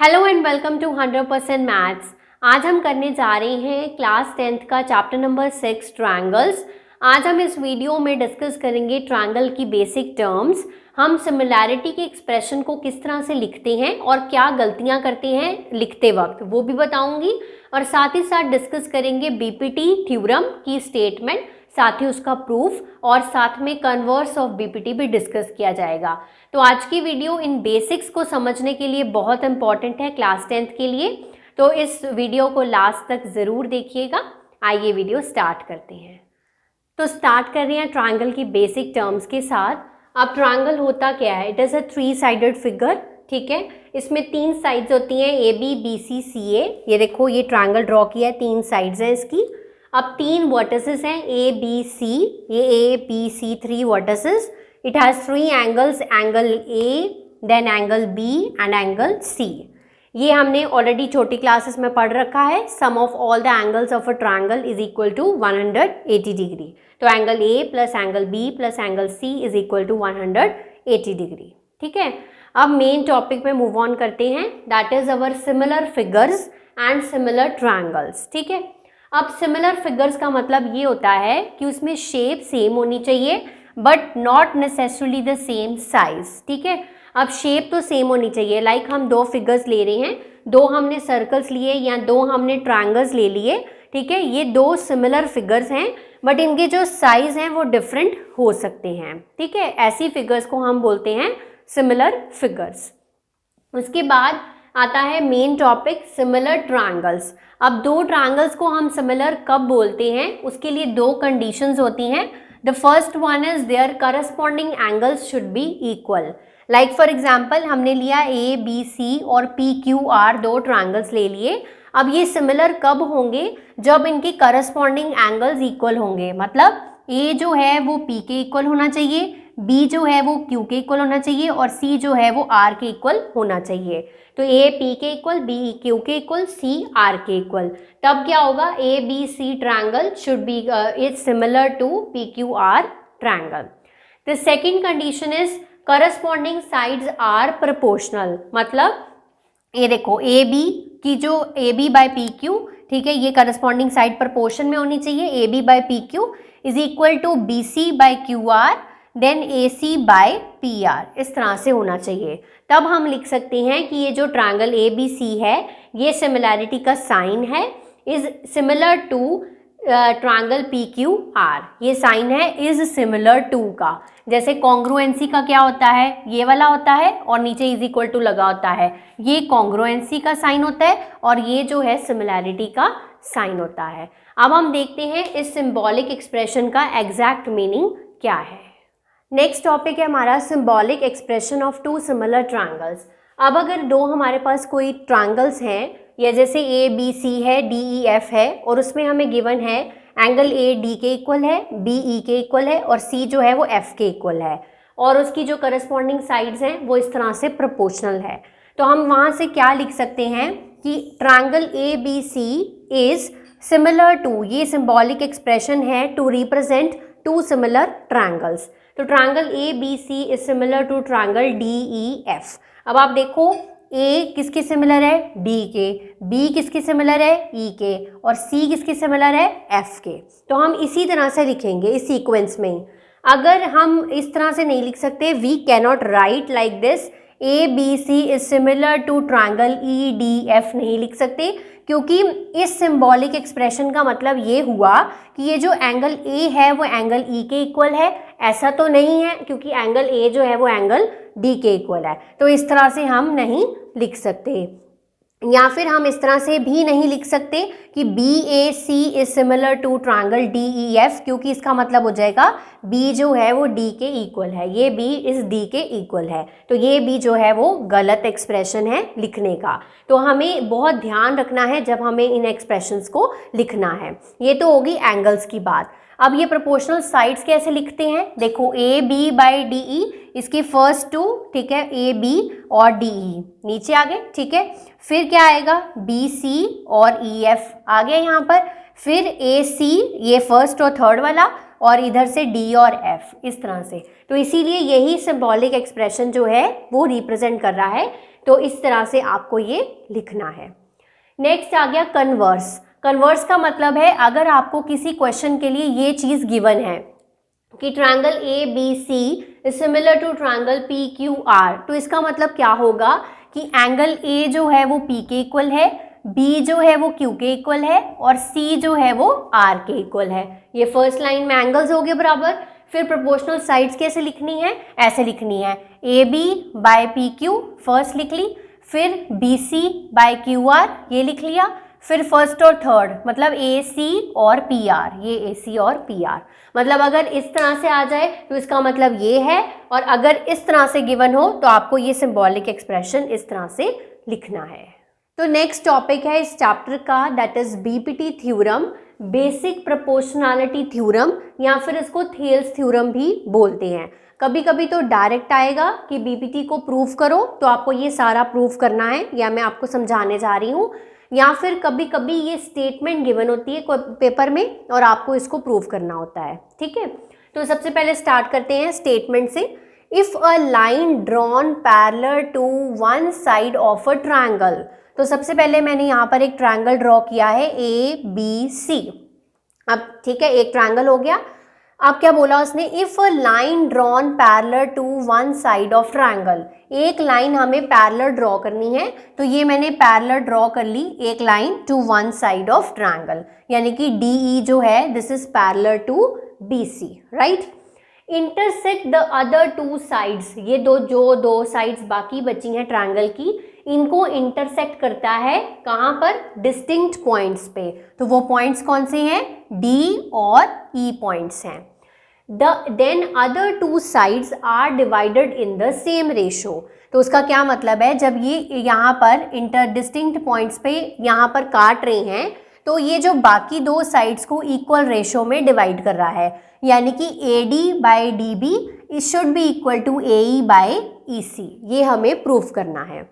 Hello and welcome to 100% maths. आज हम करने जा रहे हैं क्लास 10th का चैप्टर नंबर 6 ट्रायंगल्स। आज हम इस वीडियो में डिस्कस करेंगे ट्रायंगल की बेसिक टर्म्स। हम सिमिलैरिटी के एक्सप्रेशन को किस तरह से लिखते हैं और क्या गलतियां करते हैं लिखते वक्त, वो भी बताऊंगी। और साथ ही साथ डिस्कस करेंगे बीपीटी थ्योरम की स्टेटमेंट, साथ ही उसका प्रूफ, और साथ में कन्वर्स ऑफ बीपीटी भी डिस्कस किया जाएगा। तो आज की वीडियो इन बेसिक्स को समझने के लिए बहुत इंपॉर्टेंट है क्लास 10th के लिए, तो इस वीडियो को लास्ट तक ज़रूर देखिएगा। आइए वीडियो स्टार्ट करते हैं। तो स्टार्ट कर रहे हैं ट्रायंगल की बेसिक टर्म्स के साथ। अब ट्रायंगल होता क्या है? इट इज़ अ 3-साइडेड फिगर, ठीक है। इसमें 3 साइड्स होती हैं, ए बी बी सी सी ए। ये देखो, ये ट्रायंगल ड्रॉ किया है, 3 साइड्स हैं इसकी। अब 3 वर्टिसेस हैं ए बी सी, ये A B C 3 vertices. It has 3 angles, angle A, then angle B and angle C. ये हमने ऑलरेडी छोटी क्लासेस में पढ़ रखा है। Sum of all the angles of a triangle is equal to 180 degree. तो angle A plus angle B plus angle C is equal to 180 degree, ठीक है। अब मेन टॉपिक पे मूव ऑन करते हैं, that is our similar figures and similar triangles, ठीक है। अब सिमिलर फिगर्स का मतलब ये होता है कि उसमें शेप सेम होनी चाहिए but not necessarily the same size, ठीक है। अब शेप तो सेम होनी चाहिए। लाइक हम 2 फिगर्स ले रहे हैं, 2 हमने सर्कल्स लिए या 2 हमने ट्रायंगल्स ले लिए, ठीक है। ये 2 सिमिलर फिगर्स हैं बट इनके जो साइज हैं वो डिफरेंट हो सकते हैं, ठीक है। ऐसी फिगर्स को हम बोलते हैं सिमिलर फिगर्स। उसके बाद आता है मेन टॉपिक, सिमिलर ट्रायंगल्स। अब 2 ट्रायंगल्स को हम सिमिलर कब बोलते हैं, उसके लिए 2 कंडीशंस होती हैं। The first one is their corresponding angles should be equal. Like for example, हमने लिया A, B, C और P, Q, R 2 ट्रायंगल्स ले लिए। अब ये सिमिलर कब होंगे? जब इनके करस्पॉन्डिंग एंगल्स इक्वल होंगे। मतलब A जो है वो P के इक्वल होना चाहिए, B जो है वो Q के इक्वल होना चाहिए और C जो है वो R के इक्वल होना चाहिए। तो A P के इक्वल, B Q के इक्वल, C R के इक्वल। तब क्या होगा? A B C triangle should be is similar to P Q R triangle. The second condition is corresponding sides are proportional. मतलब ये देखो, ए बी की जो A B by P Q, ठीक है, ये करस्पॉन्डिंग साइड प्रोपोर्शन में होनी चाहिए। A B by P Q is equal to B C by Q R then A C by P R, इस तरह से होना चाहिए। तब हम लिख सकते हैं कि ये जो ट्रायंगल ए बी सी है, ये सिमिलैरिटी का साइन है, is similar to triangle P Q R. ये साइन है इज सिमिलर टू का। जैसे कॉन्ग्रुएंसी का क्या होता है? ये वाला होता है और नीचे इज इक्वल टू लगा होता है, ये कॉन्ग्रुएंसी का साइन होता है और ये जो है सिमिलैरिटी का साइन होता है। अब हम देखते हैं इस सिंबॉलिक एक्सप्रेशन का एग्जैक्ट मीनिंग क्या है। नेक्स्ट टॉपिक है हमारा symbolic expression of 2 similar triangles. अब अगर 2 हमारे पास कोई ट्रायंगल्स हैं, या जैसे ए बी सी है, डी ई एफ है, और उसमें हमें गिवन है एंगल ए डी के इक्वल है, बी ई के इक्वल है और सी जो है वो एफ के इक्वल है, और उसकी जो करस्पॉन्डिंग साइड्स हैं वो इस तरह से प्रोपोर्शनल है। तो हम वहाँ से क्या लिख सकते हैं कि triangle A B C is similar to, ये सिंबॉलिक एक्सप्रेशन है टू रिप्रेजेंट 2 सिमिलर ट्रायंगल्स। तो triangle A B C is similar to triangle D E F. अब आप देखो, ए किसके सिमिलर है? डी के, बी किसके सिमिलर है? ई के, और सी किसके सिमिलर है? एफ के। तो हम इसी तरह से लिखेंगे इस सीक्वेंस में। अगर हम इस तरह से नहीं लिख सकते, we cannot write like this, A B C is similar to triangle E D F नहीं लिख सकते, क्योंकि इस सिंबॉलिक एक्सप्रेशन का मतलब ये हुआ कि ये जो एंगल ए है वो एंगल ई के इक्वल है। ऐसा तो नहीं है, क्योंकि एंगल ए जो है वो एंगल डी के इक्वल है। तो इस तरह से हम नहीं लिख सकते। या फिर हम इस तरह से भी नहीं लिख सकते कि B A C is similar to triangle D E F, क्योंकि इसका मतलब हो जाएगा बी जो है वो डी के इक्वल है, ये बी इज डी के इक्वल है। तो ये बी जो है वो गलत एक्सप्रेशन है लिखने का। तो हमें बहुत ध्यान रखना है जब हमें इन एक्सप्रेशंस को लिखना है। ये तो होगी एंगल्स की बात। अब ये प्रोपोर्शनल साइड्स कैसे लिखते हैं? देखो, A B by D E, इसकी फर्स्ट 2, ठीक है, ए बी और डी ई नीचे आ गए, ठीक है। फिर क्या आएगा? बी सी और ई एफ आ गया यहाँ पर। फिर ए सी, ये फर्स्ट और थर्ड वाला, और इधर से डी और एफ, इस तरह से। तो इसीलिए यही सिंबॉलिक एक्सप्रेशन जो है वो रिप्रेजेंट कर रहा है। तो इस तरह से आपको ये लिखना है। नेक्स्ट आ गया कन्वर्स। कन्वर्स का मतलब है अगर आपको किसी क्वेश्चन के लिए ये चीज़ गिवन है कि triangle A B C is similar to triangle P Q R, तो इसका मतलब क्या होगा कि एंगल ए जो है वो पी के इक्वल है, बी जो है वो क्यू के इक्वल है और सी जो है वो आर के इक्वल है। ये फर्स्ट लाइन में एंगल्स हो गए बराबर। फिर प्रोपोर्शनल साइड्स कैसे लिखनी है, ऐसे लिखनी है, A B by P Q first लिख ली, फिर B C by Q R ये लिख लिया, फिर फर्स्ट और थर्ड मतलब ए सी और पी आर, ये ए सी और पी आर। मतलब अगर इस तरह से आ जाए तो इसका मतलब ये है, और अगर इस तरह से गिवन हो तो आपको ये सिंबॉलिक एक्सप्रेशन इस तरह से लिखना है। तो नेक्स्ट टॉपिक है इस चैप्टर का, that is BPT theorem, basic proportionality theorem, या फिर इसको थेल्स थ्योरम भी बोलते हैं। कभी कभी तो डायरेक्ट आएगा कि बीपीटी को प्रूव करो, तो आपको ये सारा प्रूव करना है या मैं आपको समझाने जा रही हूँ, या फिर कभी कभी ये स्टेटमेंट गिवन होती है पेपर में और आपको इसको प्रूव करना होता है। ठीक है, तो सबसे पहले स्टार्ट करते हैं स्टेटमेंट से। If a line drawn parallel to one side of a triangle, तो सबसे पहले मैंने यहाँ पर एक ट्रायंगल ड्रॉ किया है ए बी सी। अब ठीक है, एक ट्रायंगल हो गया। अब क्या बोला उसने, if a line drawn parallel to one side of triangle, एक लाइन हमें पैरेलल ड्रॉ करनी है, तो ये मैंने पैरेलल ड्रॉ कर ली एक line to one side of triangle, यानी कि डी ई जो है this is parallel to B C, right. Intersect the other two sides, ये दो साइड्स बाकी बची हैं ट्रायंगल की, इनको इंटरसेक्ट करता है कहाँ पर, डिस्टिंक्ट पॉइंट्स पे। तो वो पॉइंट्स कौन से हैं, डी और ई पॉइंट्स हैं। Then other two sides are divided in the same ratio. तो उसका क्या मतलब है, जब ये यहाँ पर इंटर डिस्टिंक्ट पॉइंट्स पे यहाँ पर काट रहे हैं, तो ये जो बाकी दो साइड्स को इक्वल रेशो में डिवाइड कर रहा है, यानी कि A D by D B it should be equal to A E by E C, ये हमें प्रूफ करना है।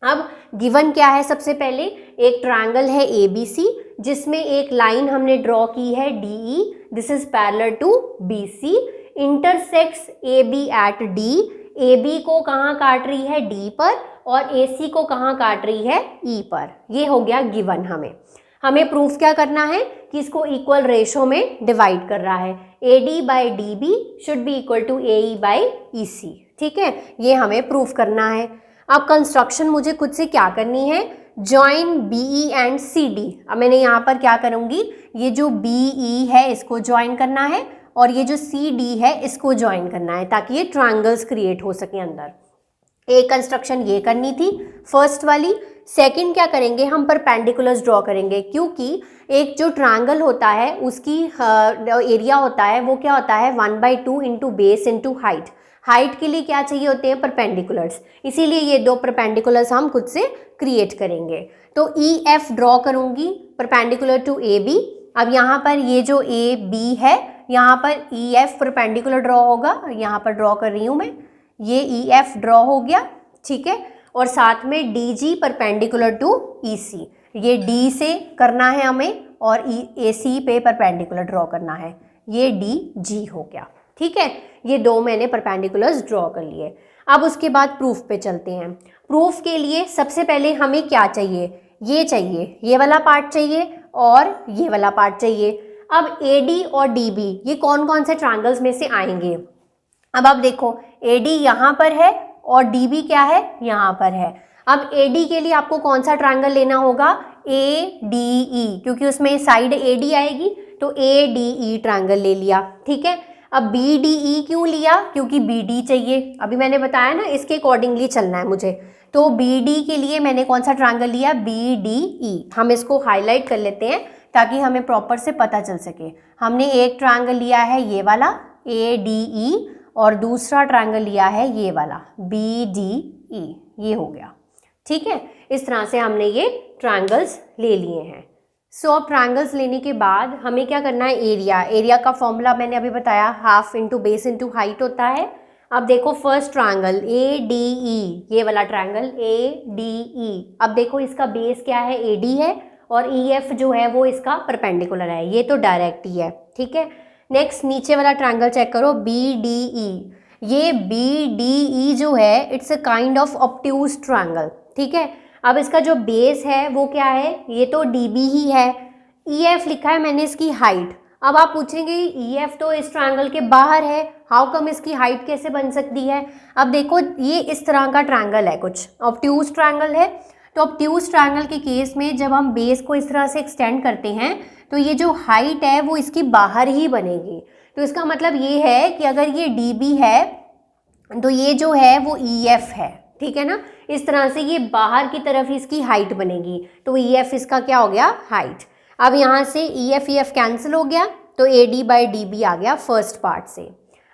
अब गिवन क्या है, सबसे पहले एक ट्रायंगल है ए बी सी जिसमें एक लाइन हमने ड्रॉ की है D E, this is parallel to B C, intersects A B at D, A B को कहाँ काट रही है, डी पर, और ए सी को कहाँ काट रही है, ई पर। ये हो गया गिवन। हमें प्रूफ क्या करना है कि इसको इक्वल रेशो में डिवाइड कर रहा है, A D by D B should be equal to A E by E C. ठीक है, ये हमें प्रूफ करना है। अब कंस्ट्रक्शन मुझे खुद से क्या करनी है, join B E and C D. अब मैंने यहाँ पर क्या करूँगी, ये जो बी ई है इसको ज्वाइन करना है और ये जो सी डी है इसको ज्वाइन करना है, ताकि ये ट्रायंगल्स क्रिएट हो सके अंदर। एक कंस्ट्रक्शन ये करनी थी फर्स्ट वाली। सेकंड क्या करेंगे, हम परपेंडिकुलर्स ड्रॉ करेंगे, क्योंकि एक जो ट्रायंगल होता है उसकी एरिया होता है वो क्या होता है, 1/2 into base into height. Height के लिए क्या चाहिए होते हैं, परपेंडिकुलर्स, इसीलिए ये दो परपेंडिकुलर्स हम खुद से क्रिएट करेंगे। तो ई एफ ड्रॉ करूँगी परपेंडिकुलर टू ए बी। अब यहाँ पर ये जो ए बी है यहाँ पर ई एफ परपेंडिकुलर ड्रॉ होगा, यहाँ पर ड्रॉ कर रही हूँ मैं, ये ई एफ ड्रॉ हो गया। ठीक है, और साथ में D G perpendicular to E C, ये डी से करना है हमें और ए सी पे परपेंडिकुलर ड्रॉ करना है, ये डी जी हो गया। ठीक है, ये दो मैंने परपेंडिकुलर्स ड्रॉ कर लिए। अब उसके बाद प्रूफ पे चलते हैं। प्रूफ के लिए सबसे पहले हमें क्या चाहिए, ये चाहिए, ये वाला पार्ट चाहिए और ये वाला पार्ट चाहिए। अब ए डी और डी बी ये कौन कौन से ट्रायंगल्स में से आएंगे। अब आप देखो, ए डी यहाँ पर है और डी बी क्या है, यहाँ पर है। अब ए डी के लिए आपको कौन सा ट्रायंगल लेना होगा, ए डी ई, क्योंकि उसमें साइड ए डी आएगी, तो ए डी ई ट्रायंगल ले लिया। ठीक है, अब बी डी ई क्यों लिया, क्योंकि बी डी चाहिए, अभी मैंने बताया ना इसके अकॉर्डिंगली चलना है मुझे। तो बी डी के लिए मैंने कौन सा ट्रायंगल लिया, बी डी ई। हम इसको हाईलाइट कर लेते हैं ताकि हमें प्रॉपर से पता चल सके। हमने एक ट्रायंगल लिया है ये वाला ए डी ई और दूसरा ट्रायंगल लिया है ये वाला बी डी ई, ये हो गया। ठीक है, इस तरह से हमने ये ट्रायंगल्स ले लिए हैं। सो अब ट्रायंगल्स लेने के बाद हमें क्या करना है, एरिया का फॉर्मूला मैंने अभी बताया, half into base into height होता है। अब देखो first triangle A D E, ये वाला ट्रायंगल ए डी ई, अब देखो इसका बेस क्या है, ए डी है और ई एफ जो है वो इसका परपेंडिकुलर है, ये तो डायरेक्ट ही है। ठीक है, नेक्स्ट नीचे वाला ट्रायंगल चेक करो, बी डी ई। ये बी डी ई जो है it's a kind of obtuse triangle, ठीक है। अब इसका जो बेस है वो क्या है, ये तो डी बी ही है। ई एफ लिखा है मैंने इसकी हाइट। अब आप पूछेंगे ई एफ तो इस ट्रायंगल के बाहर है, हाउ कम इसकी हाइट कैसे बन सकती है। अब देखो ये इस तरह का ट्रायंगल है, कुछ ऑब्ट्यूज ट्रायंगल है। तो ऑब्ट्यूज ट्रायंगल के केस में जब हम बेस को इस तरह से एक्सटेंड करते हैं तो ये जो हाइट है वो इसकी बाहर ही बनेगी। तो इसका मतलब ये है कि अगर ये डी बी है तो ये जो है वो ई एफ है, ठीक है ना। इस तरह से ये बाहर की तरफ इसकी हाइट बनेगी, तो ई एफ इसका क्या हो गया, हाइट। अब यहाँ से ई एफ कैंसिल हो गया, तो A D by D B आ गया फर्स्ट पार्ट से।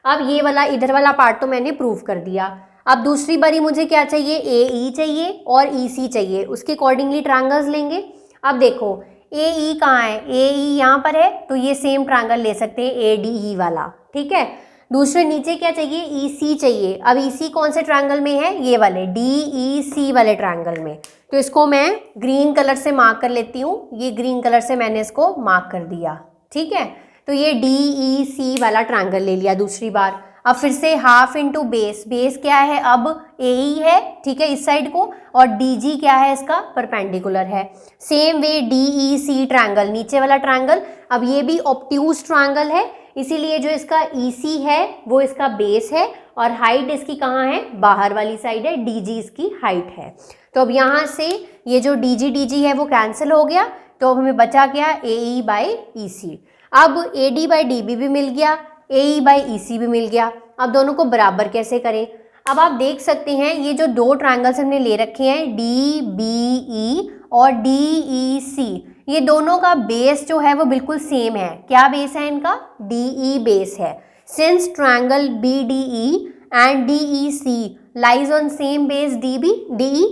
अब ये वाला इधर वाला पार्ट तो मैंने प्रूव कर दिया। अब दूसरी बारी मुझे क्या चाहिए, ए ई चाहिए और ई सी चाहिए, उसके अकॉर्डिंगली ट्रायंगल्स लेंगे। अब देखो ए ई कहाँ है, ए ई यहाँ पर है, तो ये सेम ट्रायंगल ले सकते हैं ए डी ई वाला, ठीक है। दूसरे नीचे क्या चाहिए, ई सी चाहिए। अब ई सी कौन से ट्रायंगल में है, ये वाले डी ई सी वाले ट्रायंगल में। तो इसको मैं ग्रीन कलर से मार्क कर लेती हूँ, ये ग्रीन कलर से मैंने इसको मार्क कर दिया, ठीक है। तो ये डी ई सी वाला ट्रायंगल ले लिया दूसरी बार। अब फिर से हाफ इंटू बेस, बेस क्या है अब ए ई है, ठीक है, इस साइड को, और डी जी क्या है इसका परपेंडिकुलर है। Same way D E C triangle, नीचे वाला ट्रायंगल, अब ये भी ऑब्ट्यूज ट्रायंगल है, इसीलिए जो इसका ई सी है वो इसका बेस है और हाइट इसकी कहाँ है, बाहर वाली साइड है, डी जी इसकी हाइट है। तो अब यहाँ से ये जो डी जी है वो कैंसिल हो गया, तो अब हमें बचा क्या, ए ई बाई ई सी। अब A D by D B भी मिल गया, ए ई बाई ई सी भी मिल गया। अब दोनों को बराबर कैसे करें, अब आप देख सकते हैं ये जो दो ट्रायंगल्स हमने ले रखे हैं डी बी ई और डी ई सी, ये दोनों का बेस जो है वो बिल्कुल सेम है। क्या बेस है इनका, डी ई बेस है। Since triangle B D E and D E C lies on same base D B D E,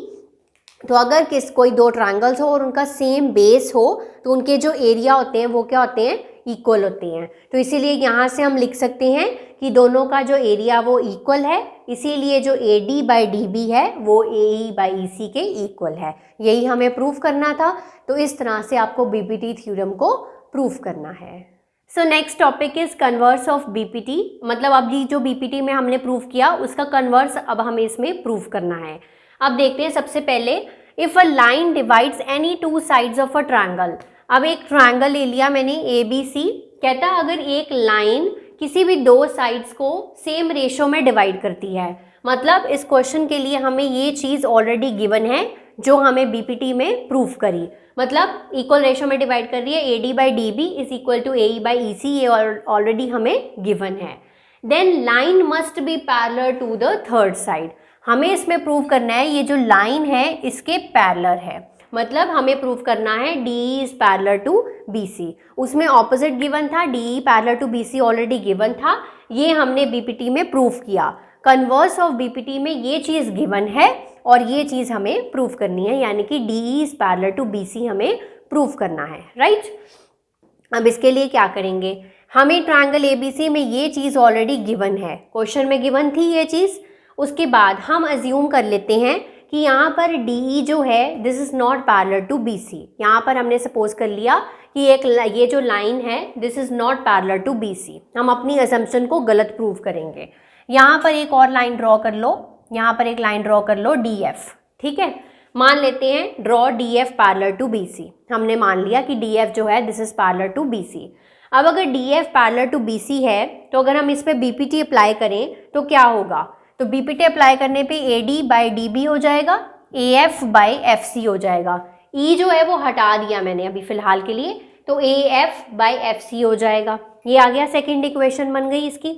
तो अगर कोई दो ट्रायंगल्स हो और उनका सेम बेस हो तो उनके जो एरिया होते हैं वो क्या होते हैं, इक्वल होते हैं। तो इसीलिए यहाँ से हम लिख सकते हैं कि दोनों का जो एरिया वो इक्वल है, इसीलिए जो A D by D B है वो ए ई बाई ई सी के इक्वल है। यही हमें प्रूफ करना था। तो इस तरह से आपको बीपीटी थ्योरम को प्रूफ करना है। So next topic is converse of BPT, मतलब अब ये जो बीपीटी में हमने प्रूफ किया उसका कन्वर्स अब हमें इसमें प्रूफ करना है। अब देखते हैं सबसे पहले, if a line divides any two sides of a triangle. अब एक ट्रायंगल ले लिया मैंने ए बी सी, कहता है अगर एक लाइन किसी भी दो साइड्स को सेम रेशो में डिवाइड करती है, मतलब इस क्वेश्चन के लिए हमें ये चीज़ ऑलरेडी गिवन है जो हमें बीपीटी में प्रूफ करी, मतलब इक्वल रेशो में डिवाइड कर रही है, A D by D B is equal to A E by E C, ये ऑलरेडी हमें गिवन है। Then line must be parallel to the third side, हमें इसमें प्रूव करना है ये जो लाइन है इसके पैरेलल है, मतलब हमें प्रूव करना है D is parallel to B C. उसमें ऑपोजिट गिवन था, D parallel to B C already given था, ये हमने बीपीटी में प्रूफ किया। कन्वर्स ऑफ बीपीटी में ये चीज़ गिवन है और ये चीज़ हमें प्रूफ करनी है, यानी कि D is parallel to B C हमें प्रूफ करना है, राइट। अब इसके लिए क्या करेंगे, हमें ट्रायंगल एबीसी में ये चीज़ ऑलरेडी गिवन है, क्वेश्चन में गिवन थी ये चीज़। उसके बाद हम अज्यूम कर लेते हैं कि यहाँ पर डी जो है this is not parallel to B C. यहाँ पर हमने सपोज कर लिया कि ये जो लाइन है this is not parallel to B C. हम अपनी असम्पशन को गलत प्रूव करेंगे। यहाँ पर एक और लाइन ड्रॉ कर लो, यहाँ पर एक लाइन ड्रॉ कर लो डी एफ, ठीक है। मान लेते हैं draw D F parallel to B C, हमने मान लिया कि डी एफ जो है this is parallel to B C. अब अगर D F parallel to B C है तो अगर हम इस पर बी पी टी अप्लाई करें तो क्या होगा, तो बीपीटी अप्लाई करने पे A D by D B हो जाएगा, A F by F C हो जाएगा। ई जो है वो हटा दिया मैंने अभी फ़िलहाल के लिए, तो A F by F C हो जाएगा। ये आ गया, सेकंड इक्वेशन बन गई इसकी।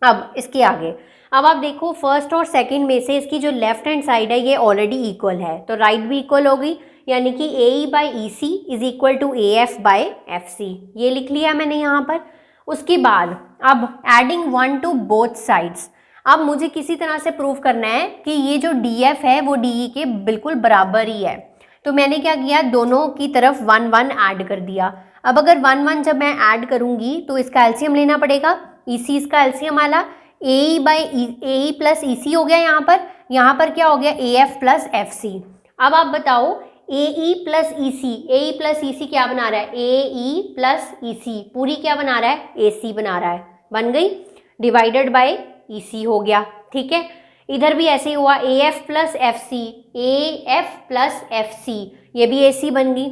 अब इसके आगे अब आप देखो फर्स्ट और सेकंड में से इसकी जो लेफ्ट हैंड साइड है ये ऑलरेडी इक्वल है, तो राइट भी इक्वल हो गई, यानी कि A E by E C is equal to A F by F C, ये लिख लिया मैंने यहाँ पर। उसके बाद अब adding one to both sides, अब मुझे किसी तरह से प्रूव करना है कि ये जो डी एफ है वो डी ई के बिल्कुल बराबर ही है। तो मैंने क्या किया, दोनों की तरफ 1 1 ऐड कर दिया। अब अगर 1 1 जब मैं ऐड करूँगी तो इसका एलसीएम लेना पड़ेगा, ई सी इसका एलसीएम आला ए E by A E plus ई सी हो गया, यहाँ पर क्या हो गया A F plus F C. अब आप बताओ ए ई प्लस ई सी, ए ई प्लस ई सी क्या बना रहा है, ए ई प्लस ई सी, पूरी क्या बना रहा है, ए सी बना रहा है, बन गई, डिवाइडेड बाय ई सी हो गया, ठीक है। इधर भी ऐसे ही हुआ, A F plus F C, A F plus F C, ये भी ए सी बन गई।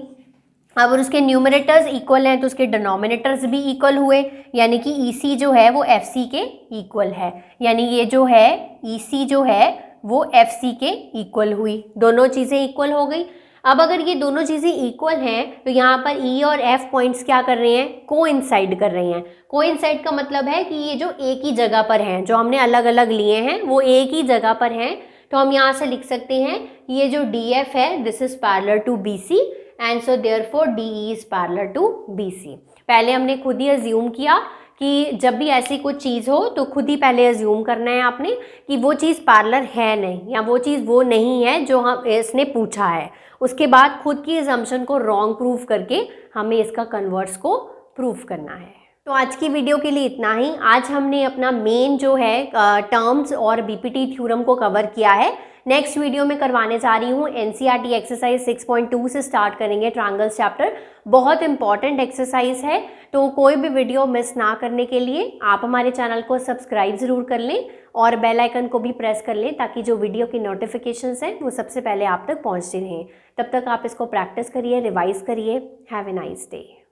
अब उसके न्यूमरेटर्स इक्वल हैं तो उसके डिनोमिनेटर्स भी इक्वल हुए, यानी कि ई सी जो है वो एफ सी के इक्वल है, यानी ये जो है ई सी जो है वो एफ सी के इक्वल हुई, दोनों चीज़ें इक्वल हो गई। अब अगर ये दोनों चीज़ें इक्वल हैं तो यहाँ पर ई और एफ पॉइंट्स क्या कर रहे हैं, कोइंसाइड कर रहे हैं। कोइंसाइड का मतलब है कि ये जो एक ही जगह पर हैं, जो हमने अलग अलग लिए हैं वो एक ही जगह पर हैं, तो हम यहाँ से लिख सकते हैं ये जो डी एफ है this is parallel to B C and so therefore D E is parallel to B C. पहले हमने खुद ही अज्यूम किया कि जब भी ऐसी कुछ चीज़ हो तो खुद ही पहले अज्यूम करना है आपने कि वो चीज़ पैरेलल है नहीं, या वो चीज़ वो नहीं है जो हम इसने पूछा है। उसके बाद खुद की अजम्पशन को रॉन्ग प्रूफ करके हमें इसका कन्वर्स को प्रूफ करना है। तो आज की वीडियो के लिए इतना ही। आज हमने अपना मेन जो है टर्म्स और बीपीटी थ्योरम को कवर किया है। नेक्स्ट वीडियो में करवाने जा रही हूँ एनसीईआरटी एक्सरसाइज 6.2 से स्टार्ट करेंगे ट्रायंगल्स चैप्टर। बहुत इंपॉर्टेंट एक्सरसाइज है, तो कोई भी वीडियो मिस ना करने के लिए आप हमारे चैनल को सब्सक्राइब ज़रूर कर लें और बेल आइकन को भी प्रेस कर लें ताकि जो वीडियो की नोटिफिकेशंस हैं वो सबसे पहले आप तक पहुँचती रहें। तब तक आप इसको प्रैक्टिस करिए, रिवाइज करिए। Have a nice day.